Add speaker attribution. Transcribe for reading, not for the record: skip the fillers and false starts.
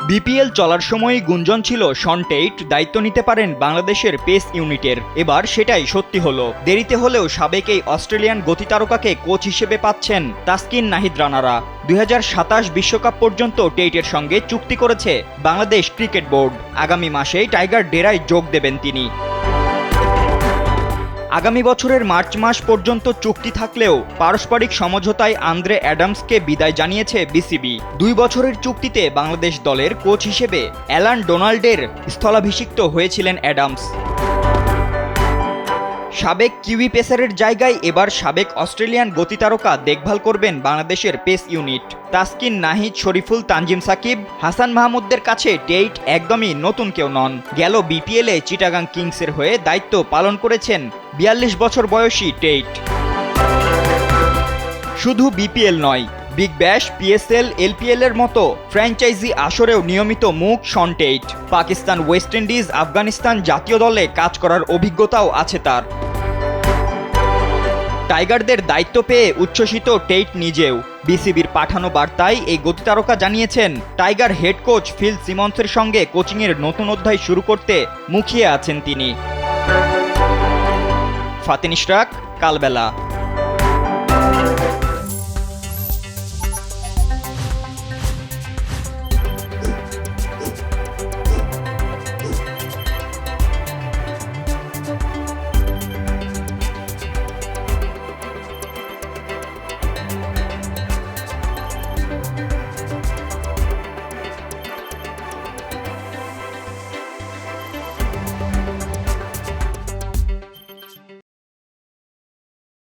Speaker 1: BPL চলার সময়ই গুঞ্জন ছিল শন টেইট দায়িত্ব নিতে পারেন বাংলাদেশের পেস ইউনিটের। এবার সেটাই সত্যি হলো। দেরিতে হলেও সাবেক এই অস্ট্রেলিয়ান গতিতারকাকে কোচ হিসেবে পাচ্ছেন তাসকিন নাহিদ রানারা। 2027 বিশ্বকাপ পর্যন্ত টেইটের সঙ্গে চুক্তি করেছে বাংলাদেশ ক্রিকেট বোর্ড। আগামী মাসেই টাইগার ডেরায় যোগ দেবেন তিনি। আগামী বছরের মার্চ মাস পর্যন্ত চুক্তি থাকলেও পারস্পরিক সমঝোতায় আন্দ্রে অ্যাডামসকে বিদায় জানিয়েছে বিসিবি। 2 বছরের চুক্তিতে বাংলাদেশ দলের কোচ হিসেবে অ্যালান ডোনাল্ডের স্থলাভিষিক্ত হয়েছিলেন অ্যাডামস। সাবেক কিউই পেসারের জায়গায় এবার সাবেক অস্ট্রেলিয়ান গতিতারকা দেখভাল করবেন বাংলাদেশের পেস ইউনিট। তাসকিন, নাহিদ, শরীফুল, তানজিম সাকিব, হাসান মাহমুদদের কাছে টেইট একদমই নতুন কেউ নন। গেল বিপিএলে চিটাগাং কিংসের হয়ে দায়িত্ব পালন করেছেন 42 বছর বয়সী টেইট। শুধু বিপিএল নয়, বিগ ব্যাশ, পিএসএল, এলপিএল এর মতো ফ্র্যাঞ্চাইজি আসরেও নিয়মিত মুখ Shaun Tait. Pakistan, West Indies, Afghanistan জাতীয় দলে কাজ করার অভিজ্ঞতাও আছে তার। টাইগারদের দায়িত্ব পেয়ে উচ্ছ্বসিত টেইট নিজেও। বিসিবির পাঠানো বার্তায় এই গতিতারকা জানিয়েছেন টাইগার হেড কোচ ফিল সিমন্সের সঙ্গে কোচিংয়ের নতুন অধ্যায় শুরু করতে মুখিয়ে আছেন তিনি। ফাতিন ইশরাক, কালবেলা।